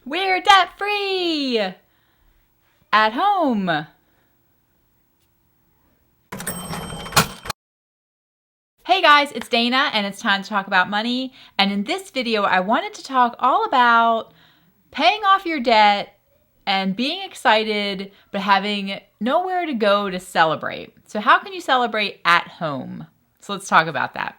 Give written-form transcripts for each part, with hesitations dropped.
We're debt free at home. Hey guys, it's Dana and it's time to talk about money. And in this video, I wanted to talk all about paying off your debt and being excited, but having nowhere to go to celebrate. So how can you celebrate at home? So let's talk about that.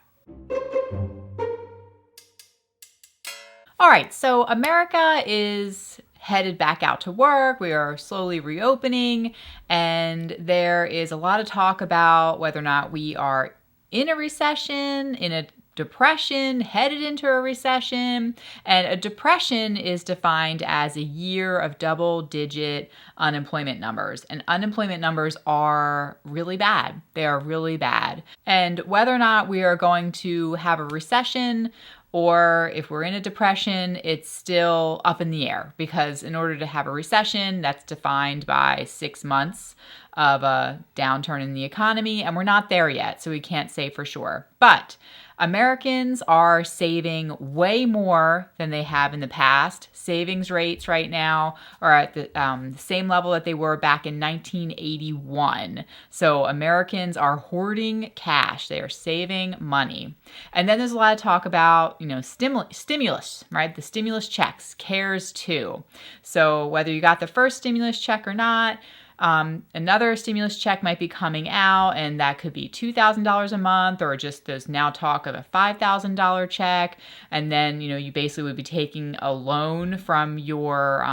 All right, so America is headed back out to work. We are slowly reopening, and there is a lot of talk about whether or not we are in a recession, in a depression, headed into a recession. And a depression is defined as a year of double-digit unemployment numbers. And unemployment numbers are really bad. They are really bad. And whether or not we are going to have a recession or if we're in a depression, it's still up in the air, because in order to have a recession, that's defined by 6 months of a downturn in the economy, and we're not there yet, so we can't say for sure. But Americans are saving way more than they have in the past. Savings rates right now are at the same level that they were back in 1981. So Americans are hoarding cash. They are saving money. And then there's a lot of talk about, stimulus, right? The stimulus checks, CARES too. So whether you got the first stimulus check or not, another stimulus check might be coming out, and that could be $2,000 a month, or just there's now talk of a $5,000 check. And then, you basically would be taking a loan from your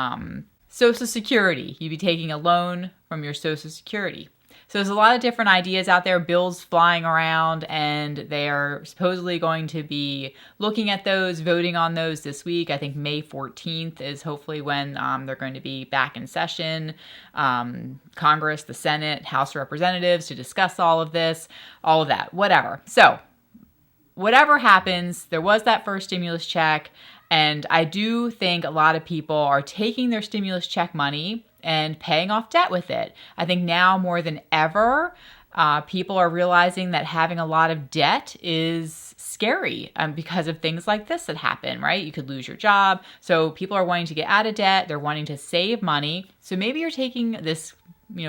Social Security. You'd be taking a loan from your Social Security. So there's a lot of different ideas out there, bills flying around, and they are supposedly going to be looking at those, voting on those this week. I think May 14th is hopefully when they're going to be back in session. Congress, the Senate, House of Representatives to discuss all of this, all of that, whatever. So whatever happens, there was that first stimulus check, and I do think a lot of people are taking their stimulus check money and paying off debt with it. I think now more than ever, people are realizing that having a lot of debt is scary because of things like this that happen, right? You could lose your job. So people are wanting to get out of debt. They're wanting to save money. So maybe you're taking this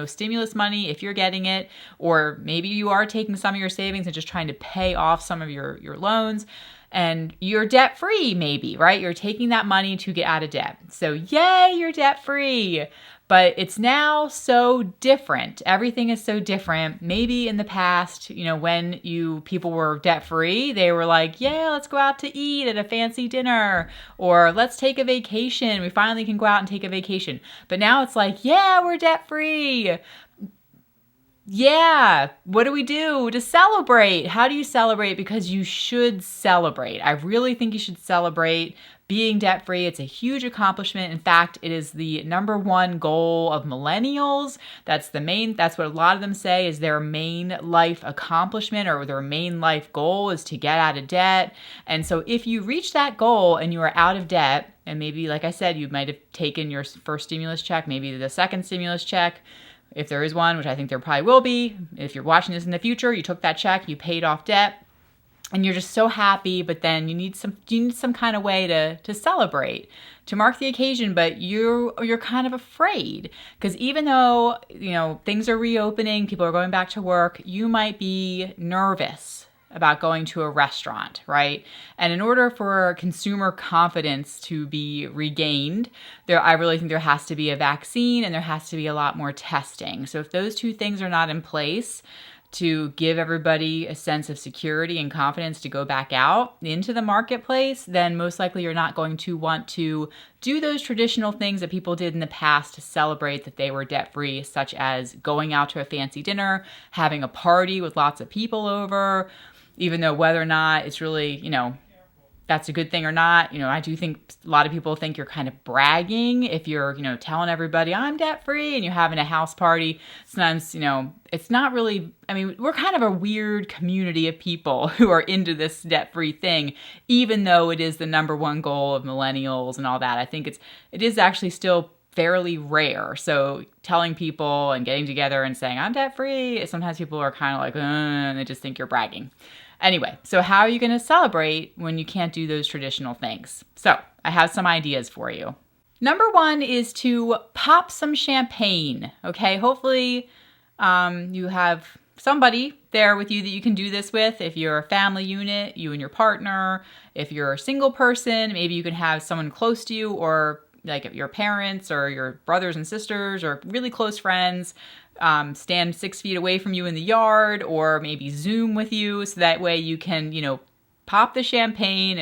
stimulus money if you're getting it, or maybe you are taking some of your savings and just trying to pay off some of your loans. And you're debt free, maybe, right? You're taking that money to get out of debt. So yay, you're debt free. But it's now so different. Everything is so different. Maybe in the past, when people were debt free, they were like, yeah, let's go out to eat at a fancy dinner, or let's take a vacation. We finally can go out and take a vacation. But now it's like, yeah, we're debt free. Yeah, what do we do to celebrate? How do you celebrate? Because you should celebrate. I really think you should celebrate being debt-free. It's a huge accomplishment. In fact, it is the #1 goal of millennials. That's what a lot of them say is their main life accomplishment, or their main life goal is to get out of debt. And so if you reach that goal and you are out of debt, and maybe, like I said, you might have taken your first stimulus check, maybe the second stimulus check, if there is one, which I think there probably will be. If you're watching this in the future, you took that check, you paid off debt, and you're just so happy, but then you need some kind of way to celebrate, to mark the occasion, but you're kind of afraid, because even though, things are reopening, people are going back to work, you might be nervous about going to a restaurant, right? And in order for consumer confidence to be regained, I really think there has to be a vaccine, and there has to be a lot more testing. So if those two things are not in place to give everybody a sense of security and confidence to go back out into the marketplace, then most likely you're not going to want to do those traditional things that people did in the past to celebrate that they were debt-free, such as going out to a fancy dinner, having a party with lots of people over, even though whether or not it's really, that's a good thing or not. I do think a lot of people think you're kind of bragging if you're, telling everybody I'm debt free and you're having a house party. Sometimes, it's not really, we're kind of a weird community of people who are into this debt free thing, even though it is the #1 goal of millennials and all that. I think it is actually still fairly rare. So telling people and getting together and saying I'm debt free, sometimes people are kind of like, and they just think you're bragging. Anyway, so how are you going to celebrate when you can't do those traditional things? So I have some ideas for you. Number one is to pop some champagne, okay? Hopefully you have somebody there with you that you can do this with. If you're a family unit, you and your partner. If you're a single person, maybe you can have someone close to you, or like your parents or your brothers and sisters or really close friends stand 6 feet away from you in the yard, or maybe Zoom with you, so that way you can, pop the champagne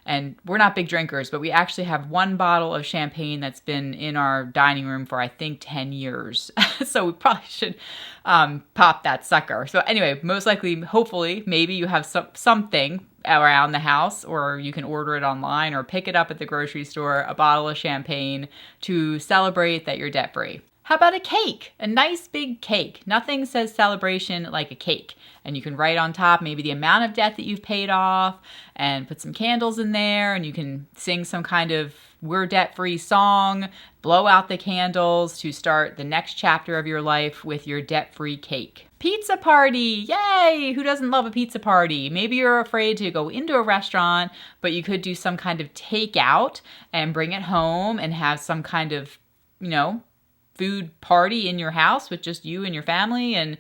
and we're not big drinkers, but we actually have one bottle of champagne that's been in our dining room for, I think, 10 years. So we probably should pop that sucker. So anyway, most likely, hopefully, maybe you have something around the house, or you can order it online or pick it up at the grocery store, a bottle of champagne to celebrate that you're debt-free. How about a cake? A nice big cake. Nothing says celebration like a cake. And you can write on top maybe the amount of debt that you've paid off and put some candles in there, and you can sing some kind of we're debt-free song, blow out the candles to start the next chapter of your life with your debt-free cake. Pizza party! Yay! Who doesn't love a pizza party? Maybe you're afraid to go into a restaurant, but you could do some kind of takeout and bring it home and have some kind of, food party in your house with just you and your family, and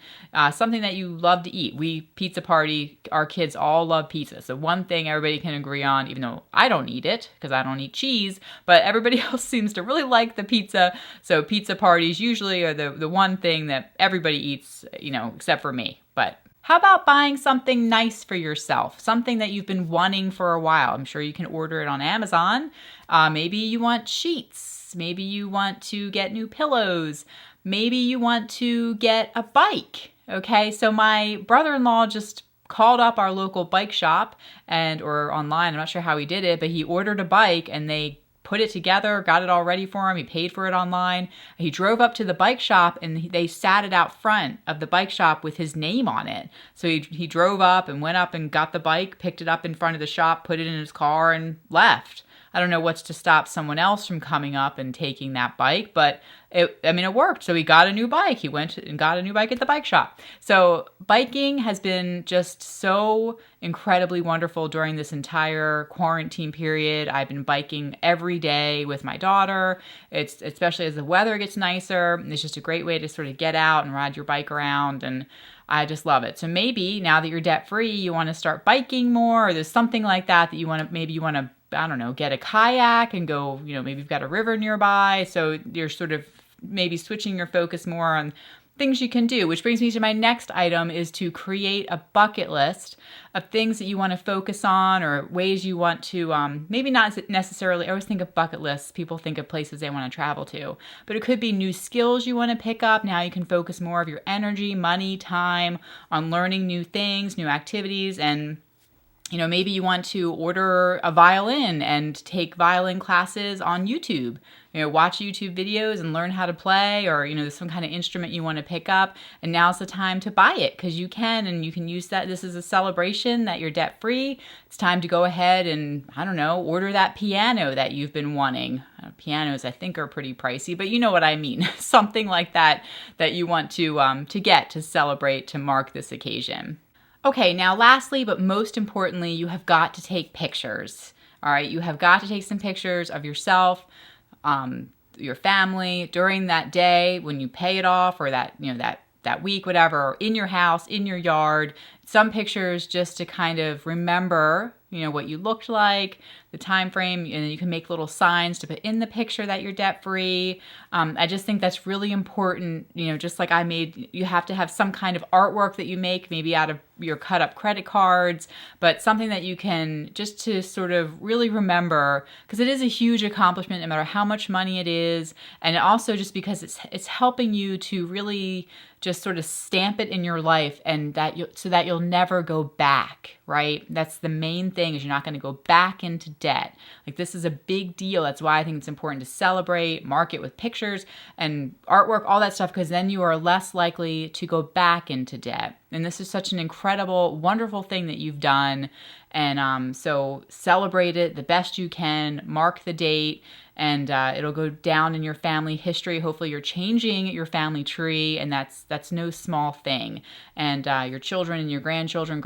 something that you love to eat. We pizza party, our kids all love pizza. So one thing everybody can agree on, even though I don't eat it because I don't eat cheese, but everybody else seems to really like the pizza. So pizza parties usually are the one thing that everybody eats, except for me. But how about buying something nice for yourself? Something that you've been wanting for a while. I'm sure you can order it on Amazon. Maybe you want sheets. Maybe you want to get new pillows. Maybe you want to get a bike. Okay, so my brother-in-law just called up our local bike shop or online. I'm not sure how he did it, but he ordered a bike and they put it together, got it all ready for him. He paid for it online. He drove up to the bike shop and they sat it out front of the bike shop with his name on it. So he drove up and went up and got the bike, picked it up in front of the shop, put it in his car and left. I don't know what's to stop someone else from coming up and taking that bike, but it worked. So he got a new bike. He went and got a new bike at the bike shop. So biking has been just so incredibly wonderful during this entire quarantine period. I've been biking every day with my daughter. It's especially as the weather gets nicer. It's just a great way to sort of get out and ride your bike around, and I just love it. So maybe now that you're debt-free, you want to start biking more, or there's something like that you want to, I don't know, get a kayak and go, maybe you've got a river nearby. So you're sort of maybe switching your focus more on things you can do, which brings me to my next item, is to create a bucket list of things that you want to focus on, or ways you want to, maybe not necessarily, I always think of bucket lists, people think of places they want to travel to, but it could be new skills you want to pick up. Now you can focus more of your energy, money, time on learning new things, new activities, and maybe you want to order a violin and take violin classes on YouTube. Watch YouTube videos and learn how to play, or, there's some kind of instrument you want to pick up, and now's the time to buy it because you can, and you can use that. This is a celebration that you're debt-free. It's time to go ahead and, I don't know, order that piano that you've been wanting. Pianos, I think, are pretty pricey, but you know what I mean. Something like that you want to get to celebrate, to mark this occasion. Okay, now lastly, but most importantly, you have got to take pictures. All right, you have got to take some pictures of yourself, your family during that day when you pay it off, or that week, whatever, or in your house, in your yard. Some pictures just to kind of remember, what you looked like, the time frame, and you can make little signs to put in the picture that you're debt-free. I just think that's really important. Just like you have to have some kind of artwork that you make, maybe out of your cut up credit cards, but something that you can just to sort of really remember, because it is a huge accomplishment no matter how much money it is. And also just because it's helping you to really just sort of stamp it in your life, and so that you'll never go back, right? That's the main thing, is you're not going to go back into debt. Like, this is a big deal. That's why I think it's important to celebrate, mark it with pictures and artwork, all that stuff, because then you are less likely to go back into debt. And this is such an incredible, wonderful thing that you've done. And so celebrate it the best you can, mark the date, and it'll go down in your family history. Hopefully you're changing your family tree, and that's no small thing. And your children and your grandchildren,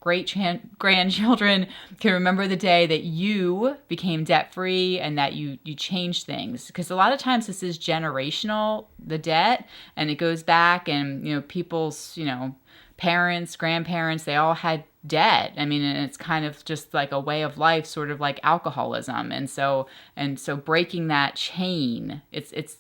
grandchildren can remember the day that you became debt free and that you changed things. Because a lot of times this is generational, the debt, and it goes back, and people's parents, grandparents, they all had debt. I mean, and it's kind of just like a way of life, sort of like alcoholism. And so breaking that chain, it's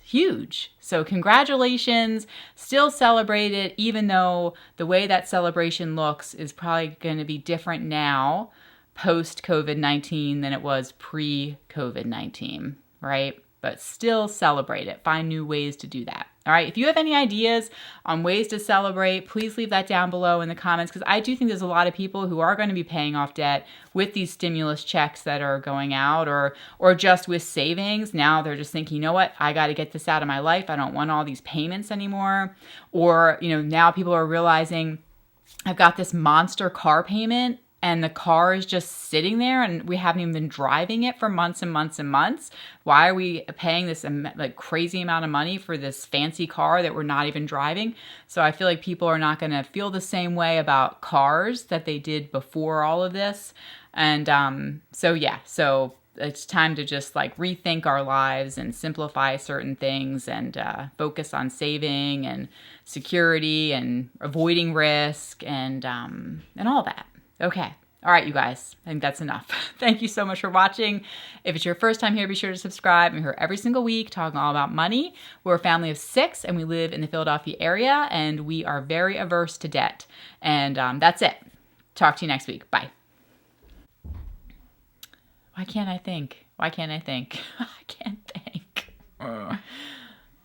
huge. So congratulations, still celebrate it, even though the way that celebration looks is probably going to be different now, post COVID-19, than it was pre COVID-19, right? But still celebrate it. Find new ways to do that. All right. If you have any ideas on ways to celebrate, please leave that down below in the comments, because I do think there's a lot of people who are going to be paying off debt with these stimulus checks that are going out, or just with savings. Now they're just thinking, you know what, I got to get this out of my life. I don't want all these payments anymore. Or, now people are realizing I've got this monster car payment, and the car is just sitting there, and we haven't even been driving it for months and months and months. Why are we paying this crazy amount of money for this fancy car that we're not even driving? So I feel like people are not going to feel the same way about cars that they did before all of this. And so it's time to just rethink our lives and simplify certain things, and focus on saving and security and avoiding risk and all that. Okay. All right, you guys. I think that's enough. Thank you so much for watching. If it's your first time here, be sure to subscribe. I'm here every single week talking all about money. We're a family of 6, and we live in the Philadelphia area, and we are very averse to debt. And that's it. Talk to you next week. Bye. Why can't I think? I can't think.